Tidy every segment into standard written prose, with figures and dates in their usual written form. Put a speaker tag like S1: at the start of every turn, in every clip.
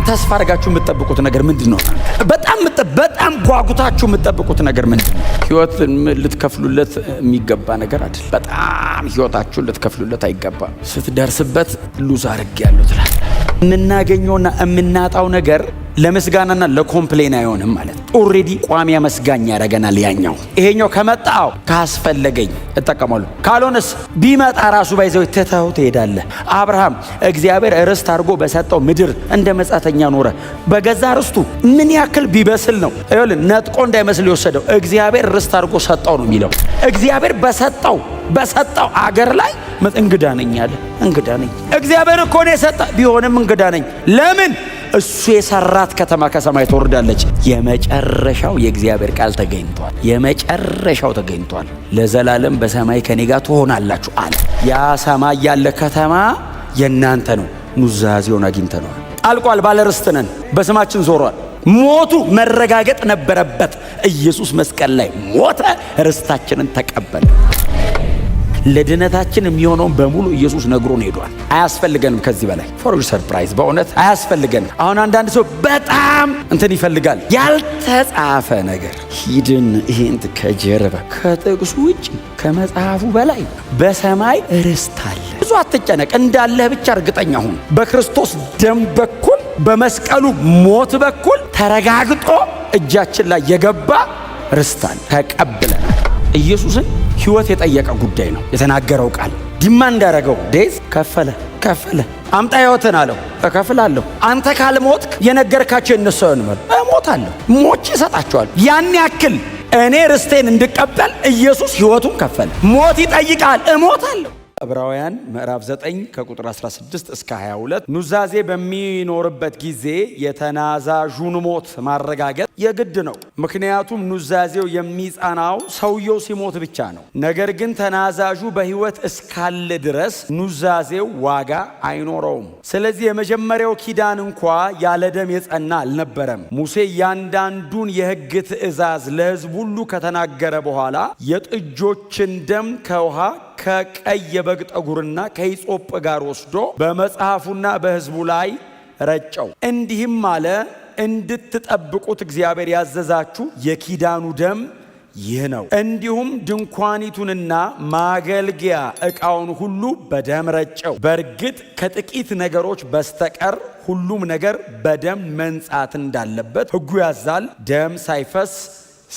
S1: ተስፋ አድርጋችሁ የምትጠብቁት ነገር ምንድነው? በጣም ጓጉታችሁ የምትጠብቁት ነገር ምንድነው? ህይወት ልትከፍሉለት የሚገባ ነገር አይደል። በጣም ህይወታችሁን ልትከፍሉለት አይገባም። ስትደርስበት ሉዝ አድርጌያለሁ ትላለህ። የምናገኘውና የምናጣው ነገር ለምስጋናና ለኮምፕሌን አይሆንም ማለት ነው። ኦሬዲ ቋሚ መስጋኛ ያደርገናል ያኛው። ይሄኛው ከመጣው ካስፈለገኝ እጠቀማለሁ፣ ካልሆነስ ቢመጣ ራሱ ባይዘው ተታው ትሄዳለህ። አብርሃም እግዚአብሔር ርስት አድርጎ በሰጠው ምድር እንደ መጻተኛ ኖረ። በገዛ ርስቱ ምን ያክል ቢበስል ነው አይደል? ነጥቆ እንዳይመስል የወሰደው እግዚአብሔር ርስት አድርጎ ሰጠው ነው የሚለው። እግዚአብሔር በሰጠው አገር ላይ እንግዳ ነኝ አለ። እንግዳ ነኝ። እግዚአብሔር እኮ ነው የሰጠ፣ ቢሆንም እንግዳ ነኝ። ለምን? እሱ የሰራት ከተማ ከሰማይ ትወርዳለች። የመጨረሻው የእግዚአብሔር ቃል ተገኝቷል። የመጨረሻው ተገኝቷል። ለዘላለም በሰማይ ከኔ ጋር ትሆናላችሁ አለ። ያ ሰማይ ያለ ከተማ የናንተ ነው። ኑዛዜውን አግኝተነዋል። አልቋል። ባለርስት ነን። በስማችን ዞሯል። ሞቱ መረጋገጥ ነበረበት። ኢየሱስ መስቀል ላይ ሞተ፣ ርስታችንን ተቀበለ። ለድነታችን የሚሆነውን በሙሉ ኢየሱስ ነግሮን ሄዷል። አያስፈልገንም ከዚህ በላይ ፎር ሰርፕራይዝ። በእውነት አያስፈልገንም። አሁን አንዳንድ ሰው በጣም እንትን ይፈልጋል፣ ያልተጻፈ ነገር ሂድን ይሄንት ከጀርባ ከጥቅሱ ውጭ ከመጽሐፉ በላይ በሰማይ ርስት አለ። ብዙ አትጨነቅ፣ እንዳለህ ብቻ እርግጠኛ ሁን። በክርስቶስ ደም በኩል በመስቀሉ ሞት በኩል ተረጋግጦ እጃችን ላይ የገባ ርስት አለ። ተቀብለናል። ኢየሱስን ህይወት የጠየቀ ጉዳይ ነው። የተናገረው ቃል ዲማንድ ያደረገው ዴዝ ከፈለ። አምጣ ህይወትን አለው። እከፍላለሁ። አንተ ካልሞትክ የነገርካቸው የነሱ አይሆንም። እሞታለሁ፣ ሞቼ እሰጣቸዋለሁ። ያን ያክል እኔ ርስቴን እንድቀበል ኢየሱስ ህይወቱን ከፈለ። ሞት ይጠይቃል። እሞታለሁ። ዕብራውያን ምዕራፍ 9 ከቁጥር 16 እስከ 22 ኑዛዜ በሚኖርበት ጊዜ የተናዛዡን ሞት ማረጋገጥ የግድ ነው። ምክንያቱም ኑዛዜው የሚጸናው ሰውየው ሲሞት ብቻ ነው። ነገር ግን ተናዛዡ በህይወት እስካለ ድረስ ኑዛዜው ዋጋ አይኖረውም። ስለዚህ የመጀመሪያው ኪዳን እንኳ ያለ ደም የጸና አልነበረም። ሙሴ ያንዳንዱን የህግ ትእዛዝ ለህዝብ ሁሉ ከተናገረ በኋላ የጥጆችን ደም ከውሃ ከቀይ የበግ ጠጉርና ከሂሶጵ ጋር ወስዶ በመጽሐፉና በህዝቡ ላይ ረጨው። እንዲህም አለ፣ እንድትጠብቁት እግዚአብሔር ያዘዛችሁ የኪዳኑ ደም ይህ ነው። እንዲሁም ድንኳኒቱንና ማገልገያ ዕቃውን ሁሉ በደም ረጨው። በእርግጥ ከጥቂት ነገሮች በስተቀር ሁሉም ነገር በደም መንጻት እንዳለበት ሕጉ ያዛል፣ ደም ሳይፈስ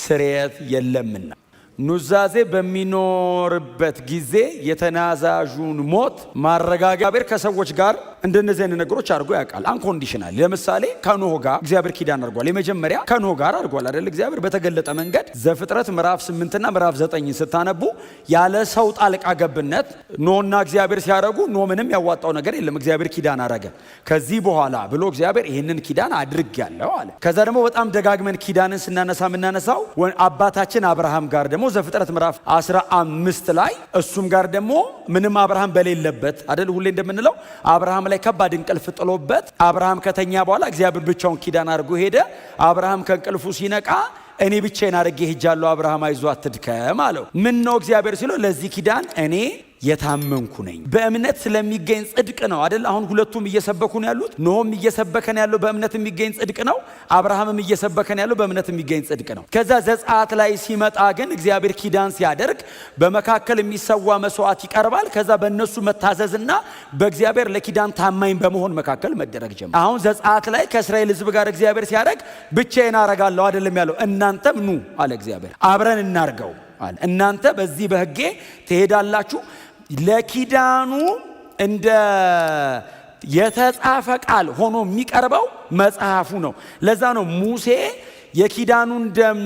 S1: ስርየት የለምና። ኑዛዜ በሚኖርበት ጊዜ የተናዛዡን ሞት ማረጋገጥ እግዚአብሔር ከሰዎች ጋር እንደነዚህ አይነት ነገሮች አድርጎ ያውቃል። አንኮንዲሽናል። ለምሳሌ ከኖህ ጋር እግዚአብሔር ኪዳን አድርጓል። የመጀመሪያ ከኖህ ጋር አድርጓል አይደል? እግዚአብሔር በተገለጠ መንገድ ዘፍጥረት ምዕራፍ 8 እና ምዕራፍ 9 ስታነቡ ያለ ሰው ጣልቃ ገብነት ኖህና እግዚአብሔር ሲያደርጉ ኖህ ምንም ያዋጣው ነገር የለም። እግዚአብሔር ኪዳን አረገ። ከዚህ በኋላ ብሎ እግዚአብሔር ይህንን ኪዳን አድርጌያለሁ አለ። ከዛ ደግሞ በጣም ደጋግመን ኪዳንን ስናነሳ የምናነሳው አባታችን አብርሃም ጋር ደግሞ ዘፍጥረት ምዕራፍ 15 ላይ እሱም ጋር ደግሞ ምንም አብርሃም በሌለበት አይደል? ሁሌ እንደምንለው አብርሃም ላይ ከባድ እንቅልፍ ጥሎበት አብርሃም ከተኛ በኋላ እግዚአብሔር ብቻውን ኪዳን አድርጎ ሄደ። አብርሃም ከእንቅልፉ ሲነቃ እኔ ብቻዬን አድርጌ ሄጃለሁ፣ አብርሃም አይዞህ አትድከም አለው። ምን ነው እግዚአብሔር ሲለው ለዚህ ኪዳን እኔ የታመንኩ ነኝ። በእምነት ስለሚገኝ ጽድቅ ነው አይደል? አሁን ሁለቱም እየሰበኩን ያሉት። ኖህም እየሰበከን ያለው በእምነት የሚገኝ ጽድቅ ነው። አብርሃምም እየሰበከን ያለው በእምነት የሚገኝ ጽድቅ ነው። ከዛ ዘጸአት ላይ ሲመጣ ግን እግዚአብሔር ኪዳን ሲያደርግ በመካከል የሚሰዋ መስዋዕት ይቀርባል። ከዛ በእነሱ መታዘዝና በእግዚአብሔር ለኪዳን ታማኝ በመሆን መካከል መደረግ ጀመረ። አሁን ዘጸአት ላይ ከእስራኤል ሕዝብ ጋር እግዚአብሔር ሲያደርግ ብቻዬን አረጋለሁ አይደለም ያለው። እናንተም ኑ አለ እግዚአብሔር፣ አብረን እናርገው አለ። እናንተ በዚህ በሕጌ ትሄዳላችሁ። ለኪዳኑ እንደ የተጻፈ ቃል ሆኖ የሚቀርበው መጽሐፉ ነው። ለዛ ነው ሙሴ የኪዳኑን ደም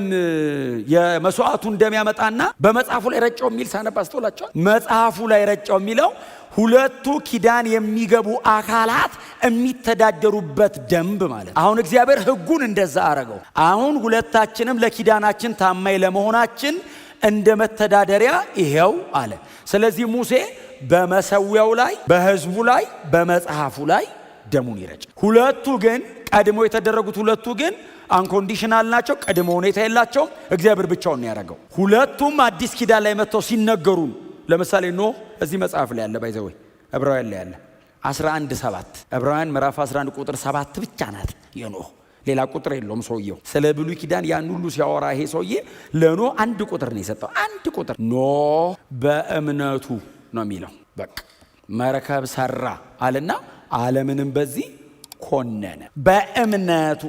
S1: የመስዋዕቱን ደም ያመጣና በመጽሐፉ ላይ ረጨው የሚል ሳነባ አስተውላችኋል። መጽሐፉ ላይ ረጨው የሚለው ሁለቱ ኪዳን የሚገቡ አካላት የሚተዳደሩበት ደንብ ማለት። አሁን እግዚአብሔር ሕጉን እንደዛ አረገው። አሁን ሁለታችንም ለኪዳናችን ታማኝ ለመሆናችን እንደ መተዳደሪያ ይሄው አለ። ስለዚህ ሙሴ በመሰዊያው ላይ፣ በሕዝቡ ላይ፣ በመጽሐፉ ላይ ደሙን ይረጭ። ሁለቱ ግን ቀድሞ የተደረጉት ሁለቱ ግን አንኮንዲሽናል ናቸው። ቀድሞ ሁኔታ የላቸውም። እግዚአብሔር ብቻውን ነው ያደረገው። ሁለቱም አዲስ ኪዳን ላይ መጥተው ሲነገሩ፣ ለምሳሌ ኖህ እዚህ መጽሐፍ ላይ ያለ ባይዘው ዕብራውያን ላይ ያለ 11:7 ዕብራውያን ምዕራፍ 11 ቁጥር 7 ብቻ ናት የኖህ ሌላ ቁጥር የለውም። ሰውየው ስለ ብሉይ ኪዳን ያን ሁሉ ሲያወራ ይሄ ሰውዬ ለኖህ አንድ ቁጥር ነው የሰጠው። አንድ ቁጥር ኖህ በእምነቱ ነው የሚለው። በቃ መርከብ ሰራ አለና ዓለምንም በዚህ ኮነነ በእምነቱ።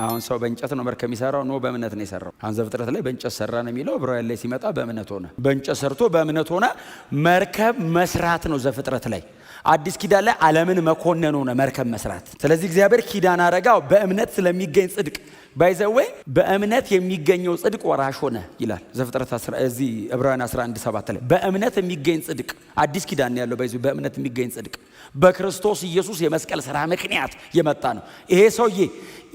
S1: አሁን ሰው በእንጨት ነው መርከብ የሚሰራው፣ ኖህ በእምነት ነው የሰራው። አሁን ዘፍጥረት ላይ በእንጨት ሰራ ነው የሚለው፣ ዕብራውያን ላይ ሲመጣ በእምነት ሆነ። በእንጨት ሰርቶ በእምነት ሆነ። መርከብ መስራት ነው ዘፍጥረት ላይ። አዲስ ኪዳን ላይ ዓለምን መኮነን ሆነ መርከብ መስራት። ስለዚህ እግዚአብሔር ኪዳን አረጋው በእምነት ስለሚገኝ ጽድቅ። ባይዘወይ በእምነት የሚገኘው ጽድቅ ወራሽ ሆነ ይላል ዘፍጥረት እዚህ ዕብራውያን 11:7 ላይ በእምነት የሚገኝ ጽድቅ። አዲስ ኪዳን ያለው ባይዘወይ በእምነት የሚገኝ ጽድቅ በክርስቶስ ኢየሱስ የመስቀል ሥራ ምክንያት የመጣ ነው። ይሄ ሰውዬ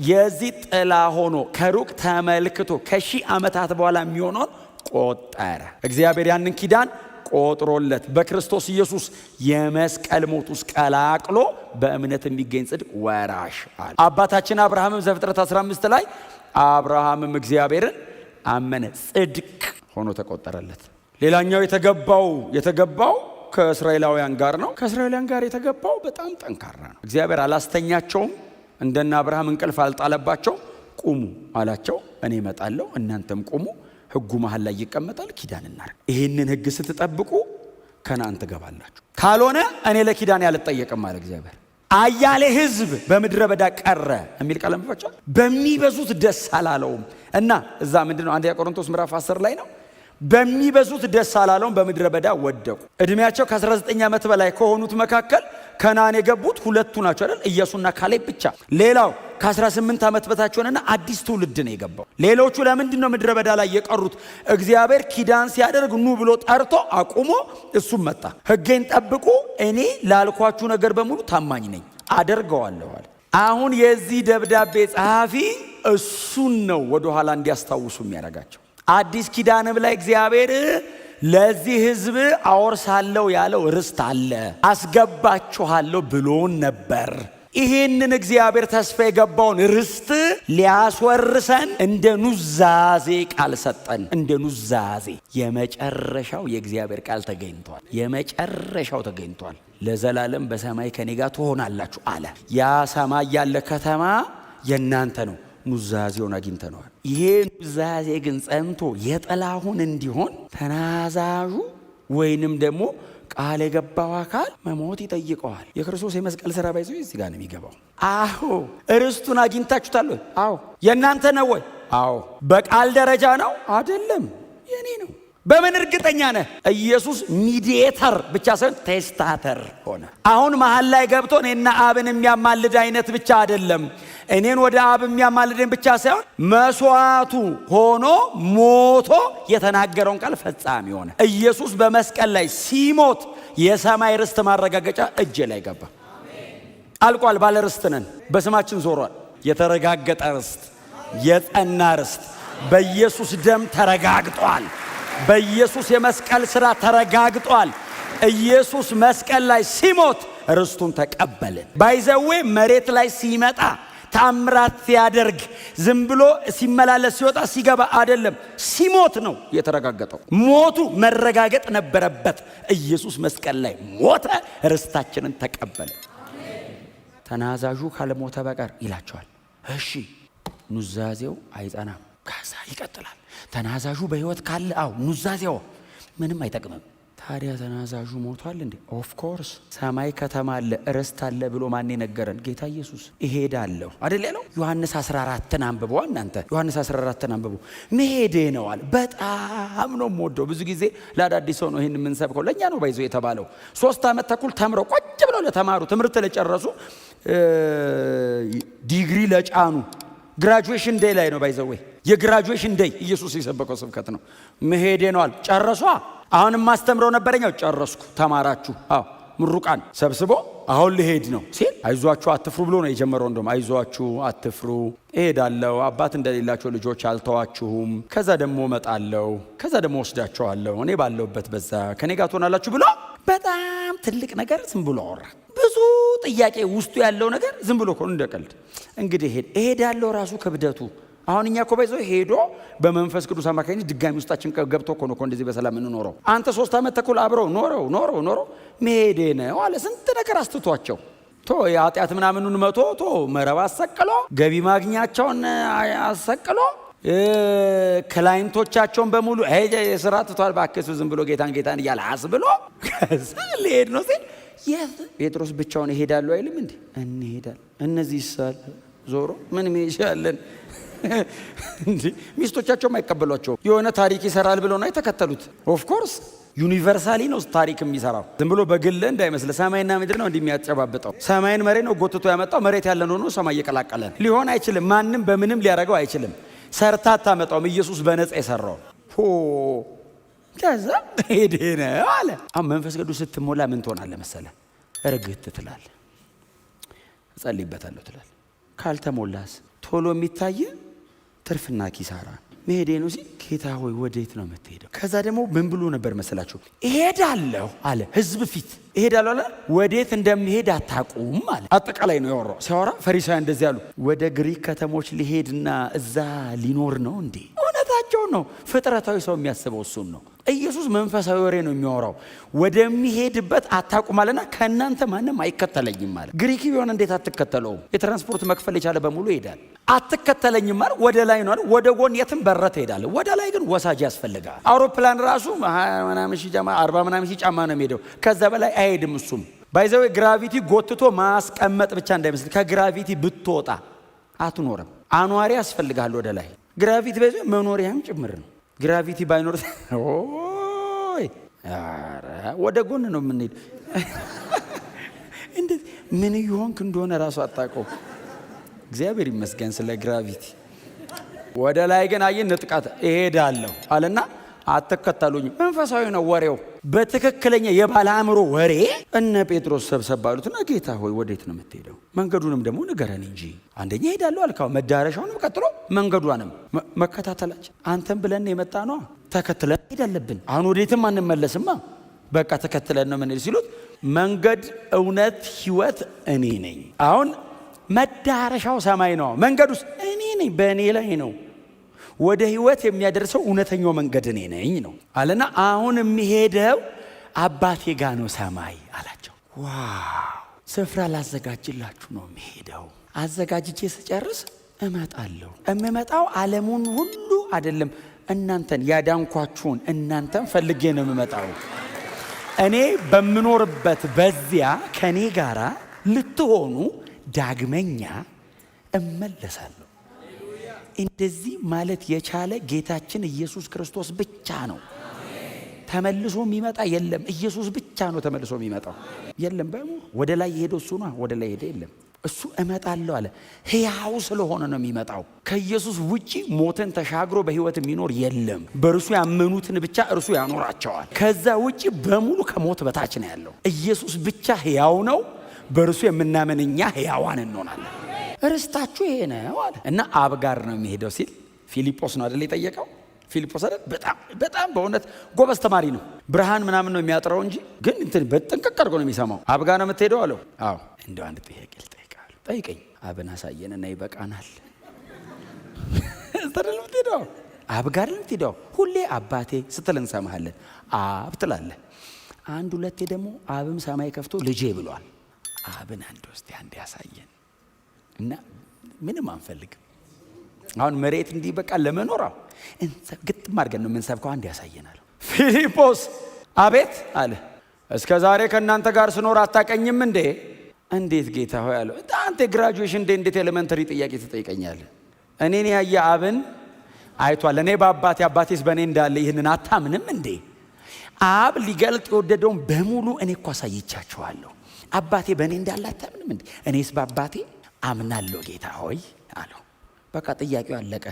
S1: የዚህ ጥላ ሆኖ ከሩቅ ተመልክቶ ከሺህ ዓመታት በኋላ የሚሆነውን ቆጠረ። እግዚአብሔር ያንን ኪዳን ቆጥሮለት በክርስቶስ ኢየሱስ የመስቀል ሞት ውስጥ ቀላቅሎ በእምነት የሚገኝ ጽድቅ ወራሽ አለ። አባታችን አብርሃምም ዘፍጥረት 15 ላይ አብርሃምም እግዚአብሔርን አመነ፣ ጽድቅ ሆኖ ተቆጠረለት። ሌላኛው የተገባው ከእስራኤላውያን ጋር ነው። ከእስራኤላውያን ጋር የተገባው በጣም ጠንካራ ነው። እግዚአብሔር አላስተኛቸውም፣ እንደና አብርሃም እንቅልፍ አልጣለባቸው። ቁሙ አላቸው፣ እኔ እመጣለሁ፣ እናንተም ቁሙ። ሕጉ መሃል ላይ ይቀመጣል። ኪዳን እናርግ። ይህንን ሕግ ስትጠብቁ ከነዓን ትገባላችሁ፣ ካልሆነ እኔ ለኪዳን ያልጠየቅም አለ እግዚአብሔር። አያሌ ሕዝብ በምድረ በዳ ቀረ የሚል ቃል መፈቻ። በሚበዙት ደስ አላለውም እና እዛ ምንድነው 1 ቆሮንቶስ ምዕራፍ 10 ላይ ነው። በሚበዙት ደስ አላለውም፣ በምድረ በዳ ወደቁ። እድሜያቸው ከ19 ዓመት በላይ ከሆኑት መካከል ከነዓን የገቡት 2 ናቸው አይደል? ኢያሱና ካሌብ ብቻ። ሌላው ከ18 ዓመት በታች ሆነና አዲስ ትውልድ ነው የገባው። ሌሎቹ ለምንድን ነው ምድረ በዳ ላይ የቀሩት? እግዚአብሔር ኪዳን ሲያደርግ ኑ ብሎ ጠርቶ አቁሞ እሱም መጣ። ሕጌን ጠብቁ፣ እኔ ላልኳችሁ ነገር በሙሉ ታማኝ ነኝ፣ አደርገዋለሁ አለ። አሁን የዚህ ደብዳቤ ጸሐፊ እሱን ነው ወደኋላ እንዲያስታውሱ የሚያደርጋቸው። አዲስ ኪዳንም ላይ እግዚአብሔር ለዚህ ሕዝብ አወርሳለሁ ያለው ርስት አለ፣ አስገባችኋለሁ ብሎን ነበር። ይሄንን እግዚአብሔር ተስፋ የገባውን ርስት ሊያስወርሰን እንደ ኑዛዜ ቃል ሰጠን። እንደ ኑዛዜ የመጨረሻው የእግዚአብሔር ቃል ተገኝቷል። የመጨረሻው ተገኝቷል። ለዘላለም በሰማይ ከኔ ጋር ትሆናላችሁ አለ። ያ ሰማይ ያለ ከተማ የናንተ ነው። ኑዛዜውን አግኝተነዋል። ይሄ ኑዛዜ ግን ጸንቶ የጠላሁን እንዲሆን ተናዛዡ ወይንም ደግሞ ቃል የገባው አካል መሞት ይጠይቀዋል። የክርስቶስ የመስቀል ሥራ ባይዘው እዚህ ጋር ነው የሚገባው። አዎ ርስቱን አግኝታችሁታል ወይ? አዎ። የእናንተ ነው ወይ? አዎ። በቃል ደረጃ ነው አይደለም፣ የኔ ነው። በምን እርግጠኛ ነህ? ኢየሱስ ሚዲయేተር ብቻ ሳይሆን ቴስታተር ሆነ። አሁን መሀል ላይ ገብቶ እኔና አብን የሚያማልድ አይነት ብቻ አይደለም። እኔን ወደ አብ የሚያማልደኝ ብቻ ሳይሆን መስዋዕቱ ሆኖ ሞቶ የተናገረውን ቃል ፈጻሚ ሆነ። ኢየሱስ በመስቀል ላይ ሲሞት የሰማይ ርስት ማረጋገጫ እጄ ላይ ገባ። አልቋል። ባለ ርስት ነን። በስማችን ዞሯል። የተረጋገጠ ርስት፣ የጸና ርስት በኢየሱስ ደም ተረጋግጧል። በኢየሱስ የመስቀል ሥራ ተረጋግጧል። ኢየሱስ መስቀል ላይ ሲሞት ርስቱን ተቀበልን። ባይዘዌ መሬት ላይ ሲመጣ ታምራት ሲያደርግ ዝም ብሎ ሲመላለስ ሲወጣ ሲገባ አይደለም፣ ሲሞት ነው የተረጋገጠው። ሞቱ መረጋገጥ ነበረበት። ኢየሱስ መስቀል ላይ ሞተ፣ ርስታችንን ተቀበለ። ተናዛዡ ካልሞተ በቀር ይላቸዋል። እሺ ኑዛዜው አይጸናም። ከዛ ይቀጥላል። ተናዛዡ በሕይወት ካለ አው ኑዛዜው ምንም አይጠቅምም። ታዲያ ተናዛዡ ሞቷል እንዴ? ኦፍ ኮርስ ሰማይ ከተማ አለ፣ ርስት አለ ብሎ ማን ነገረን? ጌታ ኢየሱስ። እሄዳለሁ አይደል ያለው? ዮሐንስ 14ን አንብቦ እናንተ ዮሐንስ 14ን አንብቦ መሄዴ ነው አለ። በጣም ነው የምወደው። ብዙ ጊዜ ለአዳዲስ ሰው ነው ይሄን የምንሰብከው። ለኛ ነው ባይዞ የተባለው። 3 ዓመት ተኩል ተምረው ቁጭ ብለው ለተማሩ ትምህርት ለጨረሱ ዲግሪ ለጫኑ ግራጁዌሽን ዴይ ላይ ነው ባይዘው። የግራጁዌሽን ዴይ ኢየሱስ የሰበከው ስብከት ነው። መሄዴ ነው አለ። ጨረሷ። አሁንም ማስተምረው ነበረኛው ጨረስኩ። ተማራችሁ? አዎ። ምሩቃን ሰብስቦ አሁን ልሄድ ነው ሲል አይዟችሁ አትፍሩ ብሎ ነው የጀመረው። እንደውም አይዟችሁ አትፍሩ፣ እሄዳለሁ፣ አባት እንደሌላቸው ልጆች አልተዋችሁም፣ ከዛ ደግሞ እመጣለሁ፣ ከዛ ደግሞ ወስዳችኋለሁ፣ እኔ ባለሁበት በዛ ከኔ ጋር ትሆናላችሁ ብሎ በጣም ትልቅ ነገር ዝም ብሎ አወራ። ብዙ ጥያቄ ውስጡ ያለው ነገር ዝም ብሎ እኮ እንደቀልድ እንግዲህ እሄዳለሁ ራሱ ክብደቱ አሁን እኛ እኮ ባይዘው ሄዶ በመንፈስ ቅዱስ አማካኝነት ድጋሚ ውስጣችን ገብቶ እኮ ነው እንደዚህ በሰላም እንኖረው። አንተ 3 ዓመት ተኩል አብረው ኖረው መሄዴ ነው አለ። ስንት ነገር አስትቷቸው የኃጢአት ምናምኑን መቶ መረብ አሰቅሎ ገቢ ማግኛቸውን አሰቅሎ ክላይንቶቻቸውን በሙሉ የስራ ትቷል ባከሱ ዝም ብሎ ጌታን እያለ አስብሎ ከዛ ሊሄድ ነው ሲል ጴጥሮስ ብቻውን ይሄዳሉ አይልም እንዴ? እንሄዳለን። እነዚህ ይሳል ዞሮ ምን ይሻለን እንዴ? ሚስቶቻቸውም አይቀበሏቸው የሆነ ታሪክ ይሰራል ብለው ነው የተከተሉት። ኦፍ ኮርስ ዩኒቨርሳሊ ነው ታሪክ የሚሰራው። ዝም ብሎ በግል እንዳይመስል ሰማይና ምድር ነው እንደሚያጨባብጠው። ሰማይን መሬት ነው ጎትቶ ያመጣው። መሬት ያለን ሆኖ ሰማይ እየቀላቀለን ሊሆን አይችልም። ማንም በምንም ሊያደርገው አይችልም። ሰርታ አታመጣውም። ኢየሱስ በነጻ የሰራው ከዛ ሄደ ነው አለ። አሁን መንፈስ ቅዱስ ስትሞላ ምን ትሆናለህ መሰለህ? እርግት ትላለህ፣ እጸልይበታለሁ ትላለህ። ካልተሞላስ ቶሎ የሚታይ ትርፍና ኪሳራ መሄዴ ነው ሲል ጌታ ሆይ ወዴት ነው የምትሄደው? ከዛ ደግሞ ምን ብሎ ነበር መሰላችሁ? እሄዳለሁ አለ። ህዝብ ፊት እሄዳለሁ አለ። ወዴት እንደሚሄድ አታውቁም አለ። አጠቃላይ ነው ያወራው። ሲያወራ ፈሪሳውያን እንደዚህ አሉ፣ ወደ ግሪክ ከተሞች ሊሄድና እዛ ሊኖር ነው እንዴ? እውነታቸው ነው። ፍጥረታዊ ሰው የሚያስበው እሱን ነው። ኢየሱስ መንፈሳዊ ወሬ ነው የሚያወራው። ወደሚሄድበት አታውቁም አለና ከእናንተ ማንም አይከተለኝም አለ። ግሪክ ቢሆን እንዴት አትከተለውም? የትራንስፖርት መክፈል የቻለ በሙሉ ይሄዳል። አትከተለኝም ማለት ወደ ላይ ነው፣ ወደ ጎን የትም በረት ትሄዳለህ። ወደ ላይ ግን ወሳጅ ያስፈልጋል። አውሮፕላን ራሱ 40 ምናምን ሺህ ጫማ ነው የሚሄደው። ከዛ በላይ አይሄድም። እሱም ባይዘው ግራቪቲ ጎትቶ ማስቀመጥ ብቻ እንዳይመስል፣ ከግራቪቲ ብትወጣ አትኖርም። አኗሪ ያስፈልጋል ወደ ላይ። ግራቪቲ ባይዘው መኖሪያም ጭምር ነው። ግራቪቲ ባይኖር ወደ ጎን ነው የምንሄድ። እንዴት ምን ይሆንክ እንደሆነ ራሱ አጣቀው። እግዚአብሔር ይመስገን ስለ ግራቪቲ። ወደ ላይ ግን አየን ንጥቃት እሄዳለሁ አለና አትከተሉኝ። መንፈሳዊ ነው ወሬው። በትክክለኛ የባለ አእምሮ ወሬ እነ ጴጥሮስ ሰብሰብ አሉትና ጌታ ሆይ ወዴት ነው የምትሄደው? መንገዱንም ደግሞ ንገረን እንጂ። አንደኛ ሄዳለሁ አልካው፣ መዳረሻውንም ቀጥሎ መንገዷንም መከታተላችን አንተም ብለን የመጣ ነው። ተከትለን ሄድ አለብን። አሁን ወዴትም አንመለስማ፣ በቃ ተከትለን ነው ምን ሲሉት፣ መንገድ እውነት ህይወት እኔ ነኝ። አሁን መዳረሻው ሰማይ ነው፣ መንገዱስ እኔ ነኝ፣ በእኔ ላይ ነው። ወደ ህይወት የሚያደርሰው እውነተኛው መንገድ እኔ ነኝ ነው አለና አሁን የሚሄደው አባቴ ጋር ነው ሰማይ አላቸው። ዋው ስፍራ ላዘጋጅላችሁ ነው የሚሄደው። አዘጋጅቼ ስጨርስ እመጣለሁ። እምመጣው ዓለሙን ሁሉ አይደለም፣ እናንተን ያዳንኳችሁን እናንተን ፈልጌ ነው የምመጣው። እኔ በምኖርበት በዚያ ከኔ ጋራ ልትሆኑ ዳግመኛ እመለሳለሁ። እንደዚህ ማለት የቻለ ጌታችን ኢየሱስ ክርስቶስ ብቻ ነው። ተመልሶ የሚመጣ የለም። ኢየሱስ ብቻ ነው ተመልሶ የሚመጣው። የለም ወደ ላይ የሄደው እሱ ነው። ወደ ላይ ሄደ የለም። እሱ እመጣለሁ አለ። ሕያው ስለሆነ ነው የሚመጣው። ከኢየሱስ ውጪ ሞትን ተሻግሮ በህይወት የሚኖር የለም። በእርሱ ያመኑትን ብቻ እርሱ ያኖራቸዋል። ከዛ ውጪ በሙሉ ከሞት በታች ነው ያለው። ኢየሱስ ብቻ ሕያው ነው። በእርሱ የምናምን እኛ ሕያዋን እንሆናለን። ርስታችሁ ይሄ ነው አለ እና አብ ጋር ነው የሚሄደው ሲል ፊልጶስ ነው አይደል የጠየቀው? ፊልጶስ አይደል? በጣም በእውነት ጎበዝ ተማሪ ነው። ብርሃን ምናምን ነው የሚያጥረው እንጂ ግን እንትን በጥንቅቅ አድርጎ ነው የሚሰማው። አብ ጋር ነው የምትሄደው አለው። አዎ እንደው አንድ ጥያቄ ልጠይቅሃለሁ። ጠይቀኝ። አብን አሳየንና ይበቃናል። እስተደል የምትሄደው አብ ጋር ነው የምትሄደው። ሁሌ አባቴ ስትል እንሰማሃለን። አብ ትላለህ። አንድ ሁለቴ ደግሞ አብም ሰማይ ከፍቶ ልጄ ብሏል። አብን አንድ ውስጥ አንድ ያሳየን እና ምንም አንፈልግም። አሁን መሬት እንዲህ በቃ ለመኖራው ግጥም አድርገን ነው የምንሰብከው። አንድ ያሳየናል። ፊልጶስ አቤት አለ። እስከ ዛሬ ከእናንተ ጋር ስኖር አታቀኝም እንዴ? እንዴት ጌታ ሆይ አለው። አንተ ግራጁዌሽን እንዴት ኤሌመንተሪ ጥያቄ ትጠይቀኛለህ? እኔን ያየ አብን አይቷል። እኔ በአባቴ አባቴስ በእኔ እንዳለ ይህንን አታምንም እንዴ? አብ ሊገልጥ የወደደውን በሙሉ እኔ እኮ አሳይቻችኋለሁ። አባቴ በእኔ እንዳለ አታምንም እንዴ? እኔስ በአባቴ አምናለሁ ጌታ ሆይ አለው። በቃ ጥያቄው አለቀ።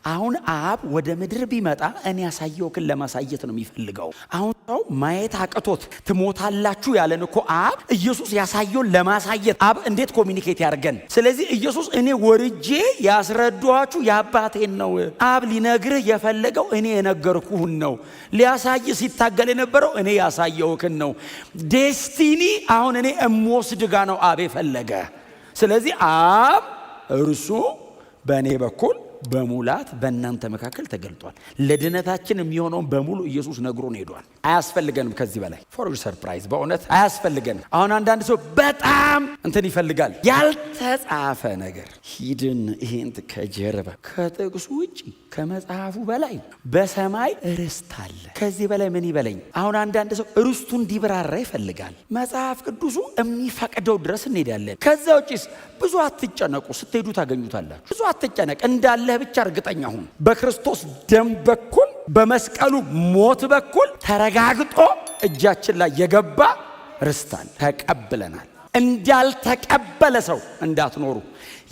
S1: አሁን አብ ወደ ምድር ቢመጣ እኔ ያሳየውክን ለማሳየት ነው የሚፈልገው። አሁን ሰው ማየት አቅቶት ትሞታላችሁ ያለን እኮ አብ ኢየሱስ ያሳየውን ለማሳየት። አብ እንዴት ኮሚኒኬት ያርገን? ስለዚህ ኢየሱስ እኔ ወርጄ ያስረዷችሁ የአባቴን ነው። አብ ሊነግርህ የፈለገው እኔ የነገርኩህን ነው። ሊያሳይ ሲታገል የነበረው እኔ ያሳየውክን ነው። ዴስቲኒ አሁን እኔ እምወስድ ጋ ነው አብ የፈለገ። ስለዚህ አብ እርሱ በእኔ በኩል በሙላት በእናንተ መካከል ተገልጧል። ለድነታችን የሚሆነውን በሙሉ ኢየሱስ ነግሮን ሄዷል። አያስፈልገንም ከዚህ በላይ ፎር ዩር ሰርፕራይዝ። በእውነት አያስፈልገንም። አሁን አንዳንድ ሰው በጣም እንትን ይፈልጋል፣ ያልተጻፈ ነገር ሂድን ይሄን ከጀርባ ከጥቅሱ ውጪ ከመጽሐፉ በላይ በሰማይ ርስት አለ። ከዚህ በላይ ምን ይበለኝ? አሁን አንዳንድ ሰው ርስቱ እንዲብራራ ይፈልጋል። መጽሐፍ ቅዱሱ የሚፈቅደው ድረስ እንሄዳለን። ከዛ ውጪስ ብዙ አትጨነቁ፣ ስትሄዱ ታገኙታላችሁ። ብዙ አትጨነቅ፣ እንዳለህ ብቻ እርግጠኛ ሁን። በክርስቶስ ደም በኩል በመስቀሉ ሞት በኩል ተረጋግጦ እጃችን ላይ የገባ ርስት አለ፣ ተቀብለናል። እንዳልተቀበለ ሰው እንዳትኖሩ።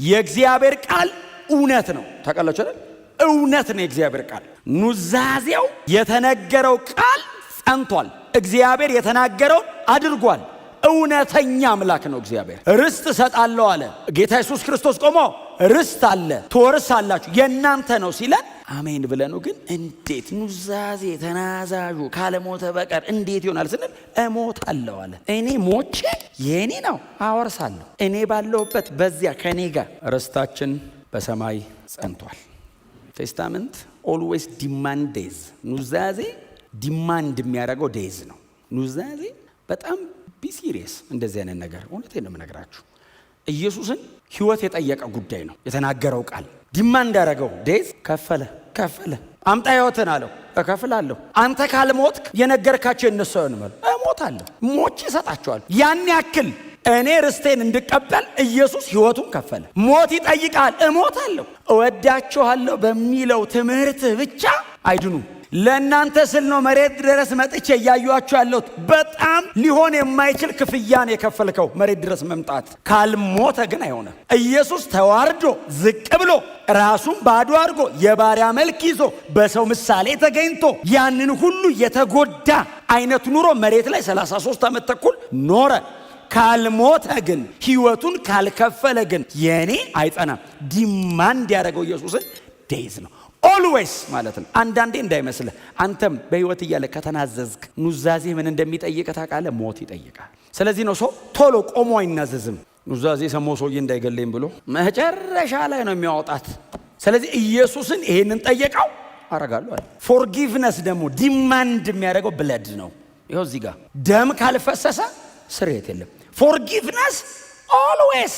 S1: የእግዚአብሔር ቃል እውነት ነው። ታውቃላችሁ አይደል? እውነት ነው የእግዚአብሔር ቃል። ኑዛዜው የተነገረው ቃል ጸንቷል። እግዚአብሔር የተናገረውን አድርጓል። እውነተኛ አምላክ ነው እግዚአብሔር። ርስት እሰጣለሁ አለ ጌታ ኢየሱስ ክርስቶስ ቆሞ ርስት አለ ትወርሳላችሁ የእናንተ ነው ሲለን አሜን ብለኑ። ግን እንዴት ኑዛዜ ተናዛዡ ካለሞተ በቀር እንዴት ይሆናል ስንል እሞታለሁ አለ። እኔ ሞቼ የኔ ነው አወርሳለሁ። እኔ ባለሁበት በዚያ ከኔ ጋር ርስታችን በሰማይ ጸንቷል። ቴስታመንት ኦልዌይስ ዲማንድ ዴዝ። ኑዛዜ ዲማንድ የሚያደርገው ዴዝ ነው። ኑዛዜ በጣም ቢሲሪየስ እንደዚህ አይነት ነገር እውነቴን ነው የምነግራችሁ። ኢየሱስን ህይወት የጠየቀ ጉዳይ ነው። የተናገረው ቃል ዲማንድ ያደረገው ዴዝ ከፈለ። አምጣ ህይወትን አለው፣ እከፍላለሁ። አንተ ካልሞትክ የነገርካቸው የነሱ አይሆንም። እሞታለሁ፣ ሞቼ እሰጣቸዋል። ያን ያክል እኔ ርስቴን እንድቀበል ኢየሱስ ህይወቱን ከፈለ። ሞት ይጠይቃል፣ እሞታለሁ። እወዳችኋለሁ በሚለው ትምህርትህ ብቻ አይድኑ። ለእናንተ ስል ነው መሬት ድረስ መጥቼ እያዩአችሁ ያለሁት። በጣም ሊሆን የማይችል ክፍያን የከፈልከው መሬት ድረስ መምጣት። ካልሞተ ግን አይሆንም። ኢየሱስ ተዋርዶ ዝቅ ብሎ ራሱን ባዶ አድርጎ የባሪያ መልክ ይዞ በሰው ምሳሌ ተገኝቶ ያንን ሁሉ የተጎዳ አይነት ኑሮ መሬት ላይ 33 ዓመት ተኩል ኖረ። ካልሞተ ግን ህይወቱን ካልከፈለ ግን የኔ አይጸናም። ዲማንድ ያደረገው ኢየሱስን ዴዝ ነው። ኦልዌይስ ማለት ነው። አንዳንዴ እንዳይመስልህ አንተም በህይወት እያለ ከተናዘዝክ ኑዛዜ ምን እንደሚጠይቅ ታውቃለህ? ሞት ይጠይቃል። ስለዚህ ነው ሰው ቶሎ ቆሞ አይናዘዝም። ኑዛዜ ሰሞኑን ሰውዬ እንዳይገለኝ ብሎ መጨረሻ ላይ ነው የሚያወጣት። ስለዚህ ኢየሱስን ይሄንን ጠየቀው፣ አረጋለሁ አለ። ፎርጊቭነስ ደግሞ ዲማንድ የሚያደርገው ብለድ ነው። ይኸው እዚህ ጋር ደም ካልፈሰሰ ስርየት የለም። ፎርጊቭነስ ኦልዌይስ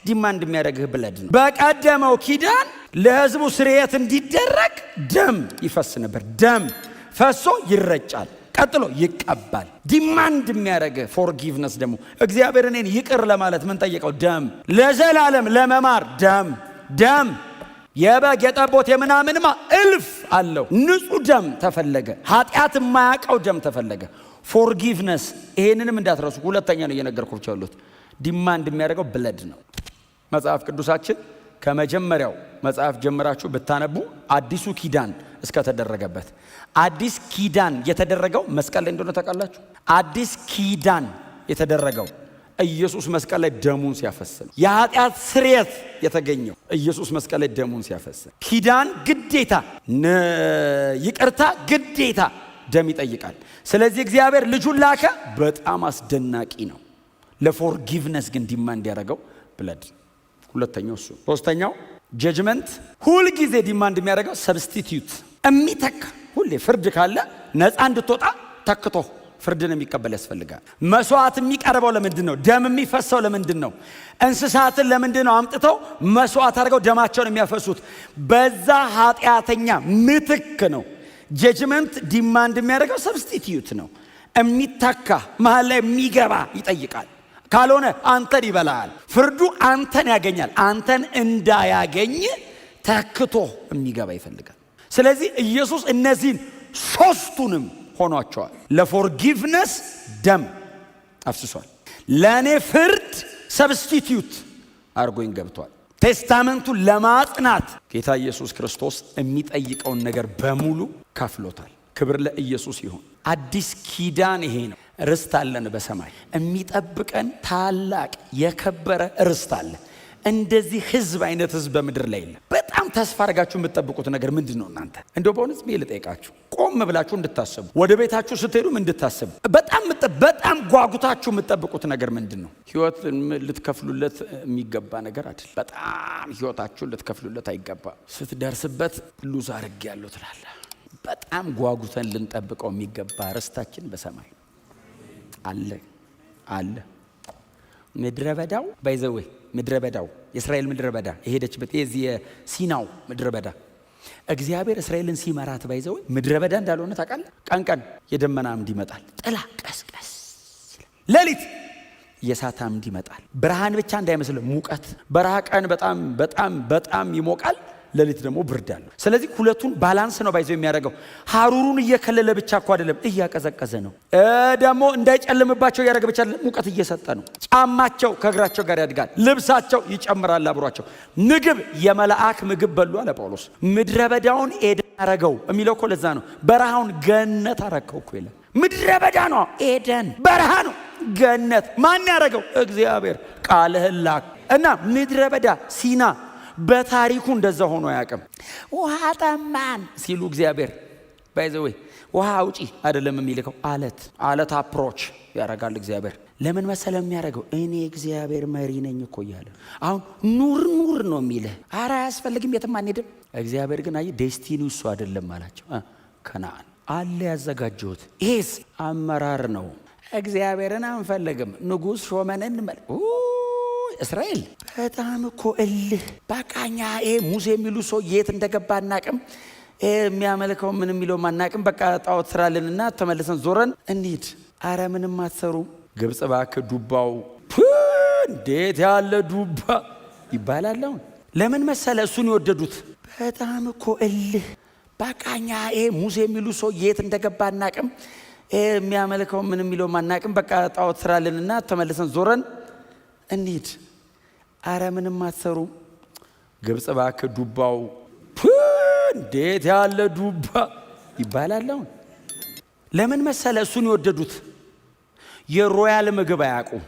S1: ዲማንድ የሚያደርግህ ብለድ ነው። በቀደመው ኪዳን ለህዝቡ ስርየት እንዲደረግ ደም ይፈስ ነበር። ደም ፈሶ ይረጫል፣ ቀጥሎ ይቀባል። ዲማንድ የሚያደርግህ ፎርጊቭነስ ደግሞ እግዚአብሔር እኔን ይቅር ለማለት ምን ጠየቀው? ደም። ለዘላለም ለመማር ደም የበግ የጠቦት የምናምንማ እልፍ አለው። ንጹህ ደም ተፈለገ። ኃጢአት የማያውቀው ደም ተፈለገ። ፎርጊቭነስ ይሄንንም እንዳትረሱ። ሁለተኛ ነው እየነገርኳችሁ ያሉት። ዲማንድ የሚያደርገው ብለድ ነው። መጽሐፍ ቅዱሳችን ከመጀመሪያው መጽሐፍ ጀምራችሁ ብታነቡ አዲሱ ኪዳን እስከተደረገበት አዲስ ኪዳን የተደረገው መስቀል ላይ እንደሆነ ታውቃላችሁ። አዲስ ኪዳን የተደረገው ኢየሱስ መስቀል ላይ ደሙን ሲያፈስ ነው። የኃጢአት ስርየት የተገኘው ኢየሱስ መስቀል ላይ ደሙን ሲያፈስ። ኪዳን ግዴታ፣ ይቅርታ ግዴታ ደም ይጠይቃል። ስለዚህ እግዚአብሔር ልጁን ላከ። በጣም አስደናቂ ነው። ለፎርጊቭነስ ግን ዲማንድ ያደረገው ብለድ። ሁለተኛው እሱ። ሶስተኛው ጀጅመንት። ሁል ጊዜ ዲማንድ የሚያደርገው ሰብስቲቲዩት፣ የሚተካ ሁሌ ፍርድ ካለ ነፃ እንድትወጣ ተክቶ ፍርድን የሚቀበል ያስፈልጋል። መስዋዕት የሚቀርበው ለምንድን ነው? ደም የሚፈሰው ለምንድን ነው? እንስሳትን ለምንድን ነው አምጥተው መስዋዕት አድርገው ደማቸውን የሚያፈሱት? በዛ ኃጢአተኛ ምትክ ነው። ጀጅመንት ዲማንድ የሚያደርገው ሰብስቲቲዩት ነው። የሚተካ መሀል ላይ የሚገባ ይጠይቃል። ካልሆነ አንተን ይበላል። ፍርዱ አንተን ያገኛል። አንተን እንዳያገኝ ተክቶ የሚገባ ይፈልጋል። ስለዚህ ኢየሱስ እነዚህን ሶስቱንም ሆኗቸዋል። ለፎርጊቭነስ ደም አፍስሷል። ለእኔ ፍርድ ሰብስቲቲዩት አርጎኝ ገብቷል። ቴስታመንቱን ለማጽናት ጌታ ኢየሱስ ክርስቶስ የሚጠይቀውን ነገር በሙሉ ከፍሎታል። ክብር ለኢየሱስ ይሁን። አዲስ ኪዳን ይሄ ነው። ርስት አለን በሰማይ የሚጠብቀን ታላቅ የከበረ ርስት አለ። እንደዚህ ህዝብ አይነት ህዝብ በምድር ላይ የለም። በጣም ተስፋ አድርጋችሁ የምትጠብቁት ነገር ምንድነው? እናንተ እንደው በእውነት ምን ልጠይቃችሁ፣ ቆም ብላችሁ እንድታስቡ፣ ወደ ቤታችሁ ስትሄዱም እንድታስቡ፣ በጣም ጓጉታችሁ የምትጠብቁት ነገር ምንድነው? ህይወት ልትከፍሉለት የሚገባ ነገር አይደል። በጣም ህይወታችሁን ልትከፍሉለት አይገባ። ስትደርስበት ሉዝ አድርጌያለሁ ትላለህ። በጣም ጓጉተን ልንጠብቀው የሚገባ ርስታችን በሰማይ አለ። ምድረ በዳው ባይዘዌ ምድረ በዳው የእስራኤል ምድረ በዳ የሄደችበት የዚህ የሲናው ምድረ በዳ እግዚአብሔር እስራኤልን ሲመራት ባይዘዌ ምድረ በዳ እንዳልሆነ ታውቃለህ። ቀን የደመና አምድ ይመጣል፣ ጥላ ቀስቀስ፣ ሌሊት የእሳት አምድ ይመጣል። ብርሃን ብቻ እንዳይመስል ሙቀት፣ በረሃ ቀን በጣም ይሞቃል፣ ሌሊት ደግሞ ብርድ አለው። ስለዚህ ሁለቱን ባላንስ ነው ባይዘው የሚያደርገው። ሀሩሩን እየከለለ ብቻ እኮ አይደለም እያቀዘቀዘ ነው። ደግሞ እንዳይጨልምባቸው እያደረገ ብቻ አይደለም ሙቀት እየሰጠ ነው። ጫማቸው ከእግራቸው ጋር ያድጋል፣ ልብሳቸው ይጨምራል አብሯቸው። ምግብ የመላእክ ምግብ በሉ አለ ጳውሎስ። ምድረ በዳውን ኤደን አረገው የሚለው እኮ ለዛ ነው። በረሃውን ገነት አረከው እኮ ይላል። ምድረ በዳ ነው ኤደን፣ በረሃ ነው ገነት። ማን ያረገው? እግዚአብሔር። ቃልህን ላክ እና ምድረ በዳ ሲና በታሪኩ እንደዛ ሆኖ ያቀም ውሃ ጠማን ሲሉ እግዚአብሔር ባይዘዌ ውሃ አውጪ አይደለም የሚልከው፣ አለት አፕሮች ያረጋል እግዚአብሔር። ለምን መሰለ የሚያደርገው? እኔ እግዚአብሔር መሪ ነኝ እኮ እያለ አሁን ኑር ነው የሚልህ። ኧረ አያስፈልግም የትም አንሄድም። እግዚአብሔር ግን አይ ዴስቲኒው እሱ አይደለም አላቸው። ከነዓን አለ ያዘጋጀሁት። ይሄስ አመራር ነው። እግዚአብሔርን አንፈልግም፣ ንጉሥ ሾመን እንመል እስራኤል በጣም እኮ እልህ በቃኛ። ሙሴ የሚሉ ሰው የት እንደገባ አናቅም፣ የሚያመልከው ምን የሚለው አናቅም። በቃ ጣዖት ስራልንና ተመልሰን ዞረን እንሂድ። አረ ምንም አትሰሩ። ግብጽ እባክህ ዱባው እንዴት ያለ ዱባ ይባላል። አሁን ለምን መሰለ እሱን የወደዱት? በጣም እኮ እልህ በቃኛ። ሙሴ የሚሉ ሰው የት እንደገባ አናቅም፣ የሚያመልከው ምን የሚለው አናቅም። በቃ ጣዖት ስራልንና ተመልሰን ዞረን እንሂድ። አረ ምንም አትሰሩ። ግብጽ እባክህ ዱባው እንዴት ያለ ዱባ ይባላል። አሁን ለምን መሰለ እሱን የወደዱት? የሮያል ምግብ አያውቁም።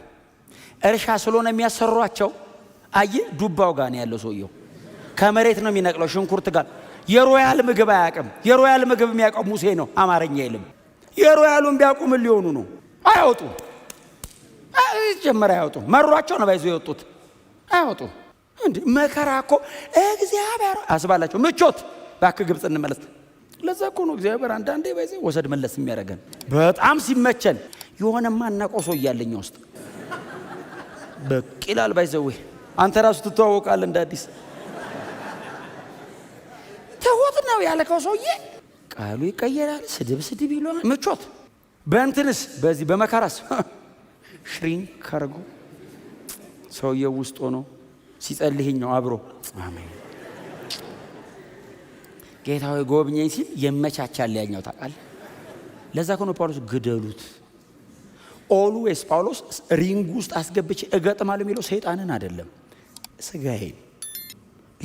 S1: እርሻ ስለሆነ የሚያሰሯቸው። አየህ ዱባው ጋር ነው ያለው ሰውየው፣ ከመሬት ነው የሚነቅለው ሽንኩርት ጋር። የሮያል ምግብ አያውቅም። የሮያል ምግብ የሚያውቀው ሙሴ ነው። አማርኛ የለም። የሮያሉን ቢያውቁ ምን ሊሆኑ ነው? አያወጡ ጀመረ ያወጡ። መሯቸው ነው ባይዘው የወጡት። አያወጡ እንዴ መከራ እኮ እግዚአብሔር አስባላቸው። ምቾት እባክህ ግብጽ እንመለስ። ለዛ እኮ ነው እግዚአብሔር አንዳንዴ ባይዘው ወሰድ መለስ የሚያደርገን። በጣም ሲመቸን የሆነ ማናቆ ሰው እያለኝ ውስጥ በቂላል ባይዘው አንተ ራሱ ትተዋወቃለህ እንደ አዲስ። ተውት ነው ያለከው ሰውዬ ቃሉ ይቀየራል። ስድብ ይሏል። ምቾት በእንትንስ በዚህ በመከራስ ሽሪንክ አርጎ ሰውየው ውስጥ ሆኖ ሲጸልይኛው አብሮ አሜን ጌታ ሆይ ጎብኘኝ ሲል የመቻቻል ያኛው ታውቃለህ። ለዛ እኮ ነው ጳውሎስ ግደሉት። ኦልዌስ ጳውሎስ ሪንግ ውስጥ አስገብቼ እገጥማለሁ የሚለው ሰይጣንን አይደለም ስጋዬን።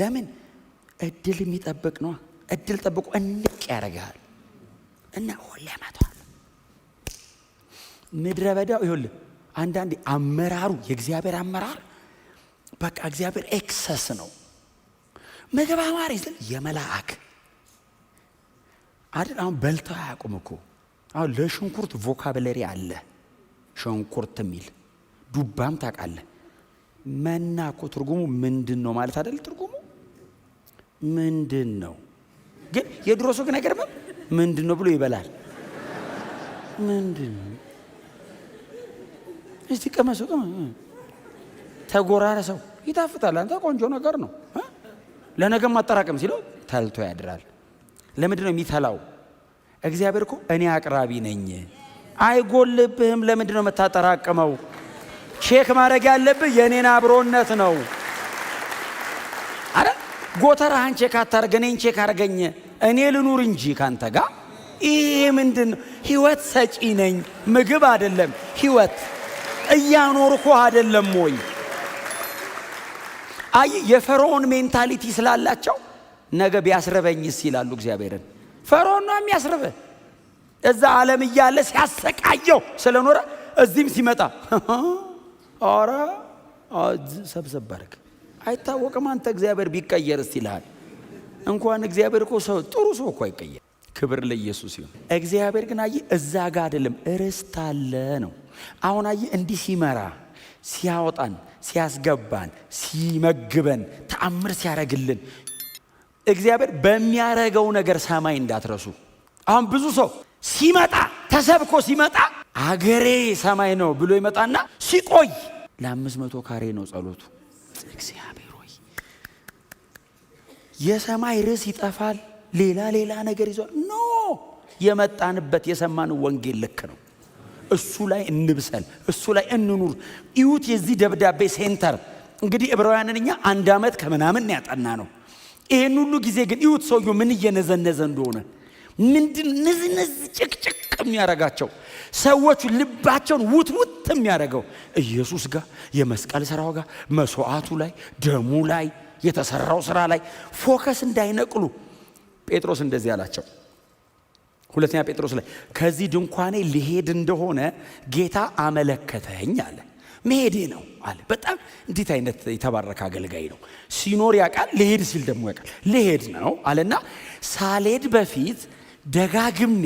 S1: ለምን እድል የሚጠብቅ ነው። እድል ጠብቆ እንቅ ያደርጋል እና ሁሌ ያመጣዋል። ምድረ በዳው ይኸውልህ አንዳንዴ አመራሩ የእግዚአብሔር አመራር በቃ እግዚአብሔር ኤክሰስ ነው። ምግብ አማሪ ስል የመላእክ አይደል? አሁን በልተው አያውቁም እኮ። አሁን ለሽንኩርት ቮካብለሪ አለ። ሽንኩርት የሚል ዱባም ታውቃለህ። መና እኮ ትርጉሙ ምንድን ነው ማለት አይደል? ትርጉሙ ምንድን ነው ግን የድሮ ሰው ግን አይገርምም? ምንድን ነው ብሎ ይበላል። ምንድን ነው እስቲ ቀመሱ ተጎራረሰው ይጣፍጣል። አንተ ቆንጆ ነገር ነው ለነገም ማጠራቀም ሲለው ተልቶ ያድራል። ለምንድን ነው የሚተላው? እግዚአብሔር እኮ እኔ አቅራቢ ነኝ፣ አይጎልብህም። ለምንድን ነው የምታጠራቅመው? ቼክ ማድረግ ያለብህ የኔን አብሮነት ነው። አረ ጎተራህን ቼክ አታርገ፣ እኔን ቼክ አርገኝ፣ እኔ ልኑር እንጂ ካንተ ጋር። ይሄ ምንድን ነው? ህይወት ሰጪ ነኝ፣ ምግብ አይደለም ህይወት እያኖርኩ አይደለም ወይ? አይ የፈርዖን ሜንታሊቲ ስላላቸው ነገ ቢያስረበኝስ ይላሉ እግዚአብሔርን። ፈርዖን ነው የሚያስርበህ። እዛ ዓለም እያለ ሲያሰቃየው ስለኖረ እዚህም ሲመጣ አራ ሰብሰብ ባረክ አይታወቅም። አንተ እግዚአብሔር ቢቀየርስ ይልሃል። እንኳን እግዚአብሔር እኮ ሰው ጥሩ ሰው እኮ አይቀየር። ክብር ለኢየሱስ ይሁን። እግዚአብሔር ግን አየህ እዛ ጋር አይደለም ርስት አለ ነው። አሁን አየህ እንዲህ ሲመራ ሲያወጣን ሲያስገባን ሲመግበን ተአምር ሲያረግልን እግዚአብሔር በሚያረገው ነገር ሰማይ እንዳትረሱ። አሁን ብዙ ሰው ሲመጣ ተሰብኮ ሲመጣ አገሬ ሰማይ ነው ብሎ ይመጣና ሲቆይ ለ500 ካሬ ነው ጸሎቱ። እግዚአብሔር ሆይ የሰማይ ርዕስ ይጠፋል። ሌላ ነገር ይዟል። ኖ የመጣንበት የሰማነው ወንጌል ልክ ነው። እሱ ላይ እንብሰል፣ እሱ ላይ እንኑር። እዩት የዚህ ደብዳቤ ሴንተር እንግዲህ ዕብራውያንን እኛ 1 ዓመት ከምናምን ያጠና ነው። ይሄን ሁሉ ጊዜ ግን እዩት ሰውየው ምን እየነዘነዘ እንደሆነ። ምንድን ንዝንዝ ጭቅጭቅ የሚያረጋቸው ሰዎቹ ልባቸውን ውትውት የሚያረገው ኢየሱስ ጋር የመስቀል ስራው ጋር መስዋዕቱ ላይ ደሙ ላይ የተሰራው ስራ ላይ ፎከስ እንዳይነቅሉ ጴጥሮስ እንደዚህ አላቸው። ሁለተኛ ጴጥሮስ ላይ ከዚህ ድንኳኔ ሊሄድ እንደሆነ ጌታ አመለከተኝ አለ። መሄዴ ነው አለ። በጣም እንዴት አይነት የተባረከ አገልጋይ ነው። ሲኖር ያውቃል፣ ሊሄድ ሲል ደግሞ ያውቃል። ሊሄድ ነው አለና ሳልሄድ በፊት ደጋግሜ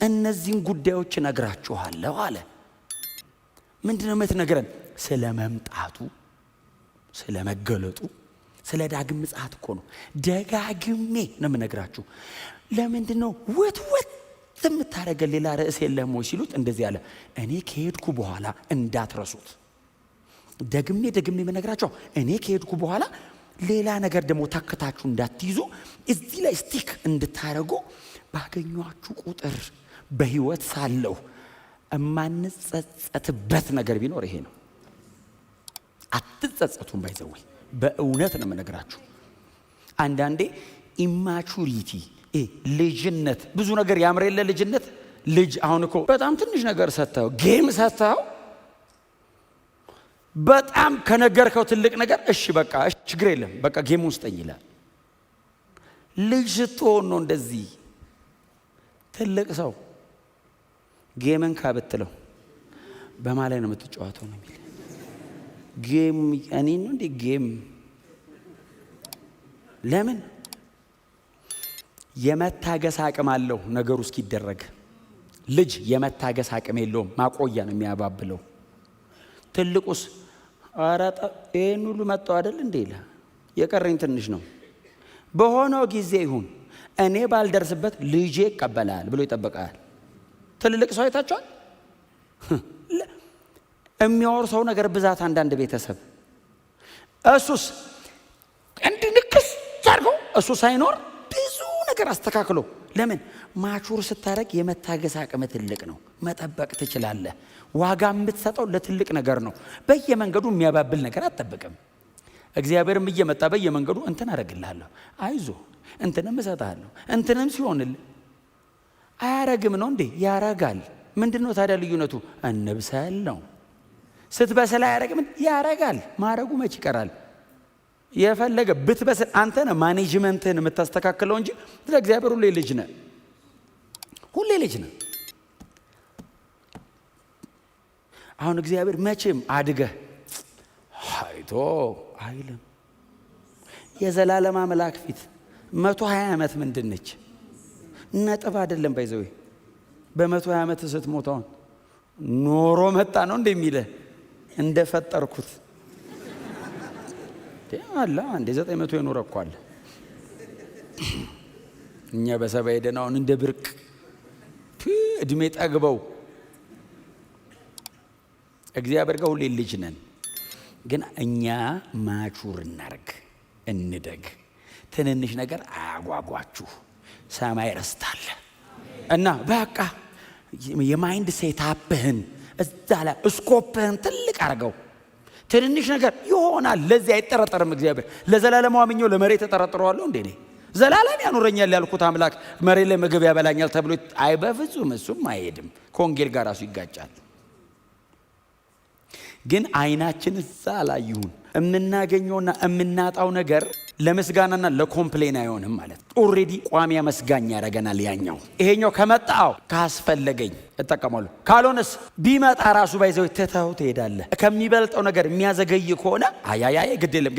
S1: እነዚህን ጉዳዮች እነግራችኋለሁ አለ። ምንድነው የምትነግረን? ስለ መምጣቱ፣ ስለ መገለጡ፣ ስለ ዳግም ምጽአት እኮ ነው። ደጋግሜ ነው የምነግራችሁ። ለምንድነው ወትወት የምታረገን ሌላ ርዕስ የለም ወይ ሲሉት እንደዚህ አለ። እኔ ከሄድኩ በኋላ እንዳትረሱት። ደግሜ የምነግራችሁ እኔ ከሄድኩ በኋላ ሌላ ነገር ደግሞ ተከታችሁ እንዳትይዙ፣ እዚህ ላይ ስቲክ እንድታረጉ ባገኟችሁ ቁጥር በህይወት ሳለሁ እማንጸጸትበት ነገር ቢኖር ይሄ ነው። አትጸጸቱም። ባይዘወይ በእውነት ነው የምነግራችሁ። አንዳንዴ ኢማቹሪቲ ልጅነት ብዙ ነገር ያምር የለ ልጅነት ልጅ አሁን እኮ በጣም ትንሽ ነገር ሰጥተው ጌም ሰጥተው በጣም ከነገርከው ትልቅ ነገር እሺ በቃ እሺ ችግር የለም በቃ ጌም ውስጠኝ ይላል። ልጅ ስትሆን ነው እንደዚህ። ትልቅ ሰው ጌምን ካብትለው በማላይ ነው የምትጫወተው ነው የሚል ጌም እኔ ነው እንዴ ጌም ለምን የመታገስ አቅም አለው ነገሩ እስኪደረግ። ልጅ የመታገስ አቅም የለውም፣ ማቆያ ነው የሚያባብለው። ትልቁስ አራጣ ይሄን ሁሉ መጣው አይደል እንዴ ይላል። የቀረኝ ትንሽ ነው፣ በሆነው ጊዜ ይሁን እኔ ባልደርስበት ልጄ ይቀበላል ብሎ ይጠብቃል። ትልልቅ ሰው አይታችኋል? የሚያወርሰው ነገር ብዛት አንዳንድ ቤተሰብ እሱስ እንድንክስ አድርገው እሱ ሳይኖር ብዙ ነገር አስተካክሎ ለምን ማቹር ስታረግ የመታገስ አቅም ትልቅ ነው። መጠበቅ ትችላለህ። ዋጋ የምትሰጠው ለትልቅ ነገር ነው። በየመንገዱ የሚያባብል ነገር አትጠብቅም። እግዚአብሔርም እየመጣ በየመንገዱ እንትን አረግልሃለሁ፣ አይዞ እንትንም እሰጥሃለሁ፣ እንትንም ሲሆንልህ አያረግም ነው እንዴ? ያረጋል። ምንድነው ታዲያ ልዩነቱ? እንብሰል ነው። ስትበስል አያረግም? ያረጋል። ማረጉ መች ይቀራል? የፈለገ ብትበስል አንተ ነህ ማኔጅመንትህን የምታስተካክለው እንጂ ለእግዚአብሔር ሁሌ ልጅ ነህ፣ ሁሌ ልጅ ነህ። አሁን እግዚአብሔር መቼም አድገህ አይቶ አይልም። የዘላለም አምላክ ፊት 120 ዓመት ምንድነች? ነጥብ አይደለም። ባይዘው በ120 ዓመት ስትሞታውን ኖሮ መጣ ነው እንደሚልህ እንደፈጠርኩት አላ አንዴ 900 የኖረ እኮ አለ። እኛ በሰባ ሄደናውን እንደ ብርቅ እድሜ ጠግበው እግዚአብሔር ጋር ሁሌ ልጅ ነን። ግን እኛ ማቹር እናርግ፣ እንደግ። ትንንሽ ነገር አያጓጓችሁ። ሰማይ ረስታለ እና በቃ የማይንድ ሴታፕህን እዛ ላይ እስኮፕህን ትልቅ አርገው። ትንንሽ ነገር ይሆናል። ለዚህ አይጠረጠርም እግዚአብሔር። ለዘላለም አምኜው ለመሬት ተጠረጥረዋለሁ እንዴ? ዘላለም ያኖረኛል ያልኩት አምላክ መሬት ላይ ምግብ ያበላኛል ተብሎ አይ በፍጹም እሱም አይሄድም። ከወንጌል ጋር ራሱ ይጋጫል። ግን አይናችን እዛ ላይ ይሁን። የምናገኘውና የምናጣው ነገር ለምስጋናና ለኮምፕሌን አይሆንም ማለት ነው። ኦሬዲ ቋሚ መስጋኝ ያደርገናል ያኛው። ይሄኛው ከመጣው ካስፈለገኝ እጠቀማለሁ፣ ካልሆነስ ቢመጣ ራሱ ባይዘው ተታው ትሄዳለህ። ከሚበልጠው ነገር የሚያዘገይ ከሆነ አያያይ ግዴለም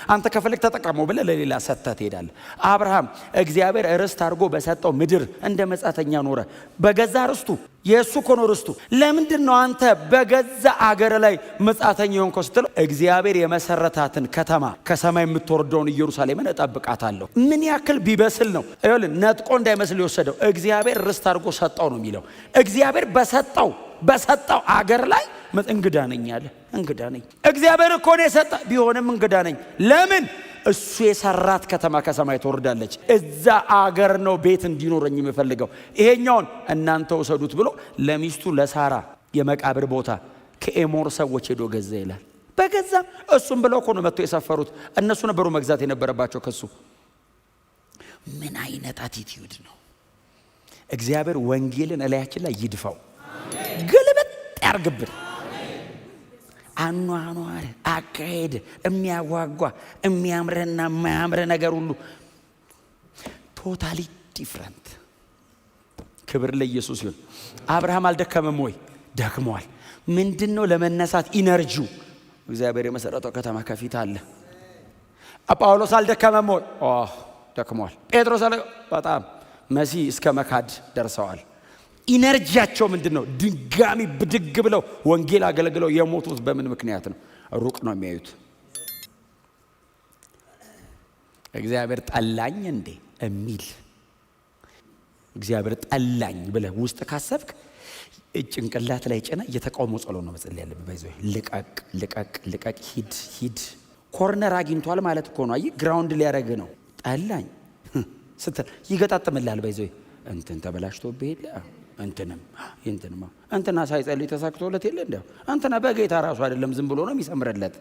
S1: አንተ ከፈለክ ተጠቀመው ብለህ ለሌላ ሰጥተህ ትሄዳለህ። አብርሃም እግዚአብሔር ርስት አድርጎ በሰጠው ምድር እንደ መጻተኛ ኖረ። በገዛ ርስቱ የእሱ ኮኖ ርስቱ። ለምንድን ነው አንተ በገዛ አገር ላይ መጻተኛ የሆንከው ስትለው፣ እግዚአብሔር የመሰረታትን ከተማ ከሰማይ የምትወርደውን ኢየሩሳሌምን እጠብቃታለሁ። ምን ያክል ቢበስል ነው ይኸውልህ፣ ነጥቆ እንዳይመስል የወሰደው እግዚአብሔር ርስት አድርጎ ሰጠው ነው የሚለው። እግዚአብሔር በሰጠው አገር ላይ እንግዳ ነኝ አለ። እንግዳ ነኝ። እግዚአብሔር እኮ ነው የሰጠ፣ ቢሆንም እንግዳ ነኝ። ለምን? እሱ የሰራት ከተማ ከሰማይ ትወርዳለች። እዛ አገር ነው ቤት እንዲኖረኝ የምፈልገው። ይሄኛውን እናንተ ወሰዱት ብሎ ለሚስቱ ለሳራ የመቃብር ቦታ ከኤሞር ሰዎች ሄዶ ገዛ ይላል። በገዛ እሱም ብለው እኮ ነው መጥቶ የሰፈሩት። እነሱ ነበሩ መግዛት የነበረባቸው ከሱ። ምን አይነት አቲቲዩድ ነው! እግዚአብሔር ወንጌልን እላያችን ላይ ይድፋው፣ ግልብጥ ያርግብን። አኗኗር አካሄድ የሚያጓጓ የሚያምርና የማያምር ነገር ሁሉ ቶታሊ ዲፍረንት። ክብር ለኢየሱስ ይሁን። አብርሃም አልደከመም ወይ? ደክሟል። ምንድነው ለመነሳት ኢነርጂው? እግዚአብሔር የመሰረተው ከተማ ከፊት አለ። ጳውሎስ አልደከመም ወይ? ደክሟል። ጴጥሮስ በጣም መሲ እስከ መካድ ደርሰዋል። ኢነርጂያቸው ምንድነው? ድጋሚ ብድግ ብለው ወንጌል አገልግለው የሞቱት በምን ምክንያት ነው? ሩቅ ነው የሚያዩት። እግዚአብሔር ጠላኝ እንዴ የሚል እግዚአብሔር ጠላኝ ብለህ ውስጥ ካሰብክ ጭንቅላት ላይ ጭና የተቃውሞ ጸሎት ነው መጸለይ ያለብህ። ባይዘው ልቀቅ ሂድ ኮርነር አግኝቷል ማለት እኮ ነው። አይ ግራውንድ ሊያረግ ነው። ጠላኝ ስትል ይገጣጥምላል። ባይዘው እንትን ተበላሽቶብህ የለ እንትና ሳይጸልይ ተሳክቶለት የለ እንደው እንትና በጌታ ራሱ አይደለም ዝም ብሎ ነው የሚሰምረለት።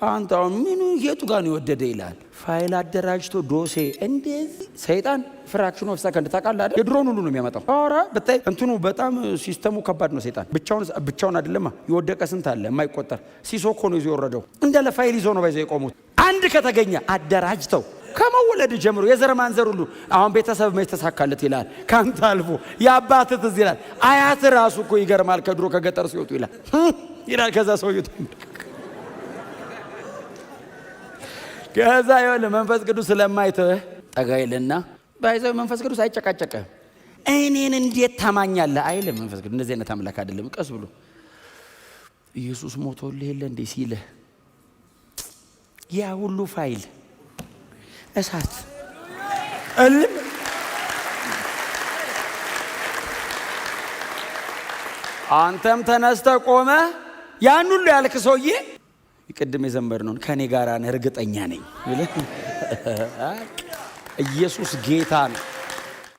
S1: አንተ አሁን ምን የቱ ጋር ነው የወደደ ይላል። ፋይል አደራጅቶ ዶሴ እንደዚህ ሰይጣን ፍራክሽን ኦፍ ሰከንድ ታውቃለህ አይደል? የድሮን ሁሉ ነው የሚያመጣው። ኧረ ብታይ እንትኑ በጣም ሲስተሙ ከባድ ነው። ሰይጣን ብቻውን አይደለም የወደቀ ስንት አለ የማይቆጠር። ሲሶ እኮ ነው ይዞ የወረደው። እንዳለ ፋይል ይዞ ነው ባይዘው የቆሙት። አንድ ከተገኘ አደራጅተው ከመወለድ ጀምሮ የዘር ማንዘር ሁሉ አሁን ቤተሰብ መች ተሳካለት ይላል። ካንተ አልፎ የአባትህ ትዝ ይላል። አያት ራሱ እኮ ይገርማል። ከድሮ ከገጠር ሲወጡ ይላል ከዛ ሰውዬው ከዛ ይወል መንፈስ ቅዱስ ስለማይተህ ጠጋይልና ባይዘው መንፈስ ቅዱስ አይጨቃጨቅም። እኔን እንዴት ታማኛለህ አይልም። መንፈስ ቅዱስ እንደዚህ አይነት አምላክ አይደለም። ቀስ ብሎ ኢየሱስ ሞቶልህ የለ እንዴ ሲልህ ያ ሁሉ ፋይል እሳት እልም አንተም ተነስተህ ቆመ ያን ሁሉ ያልክ ሰውዬ ቅድም የዘመርነውን ከኔ ጋር እርግጠኛ ነኝ። ኢየሱስ ጌታ ነው።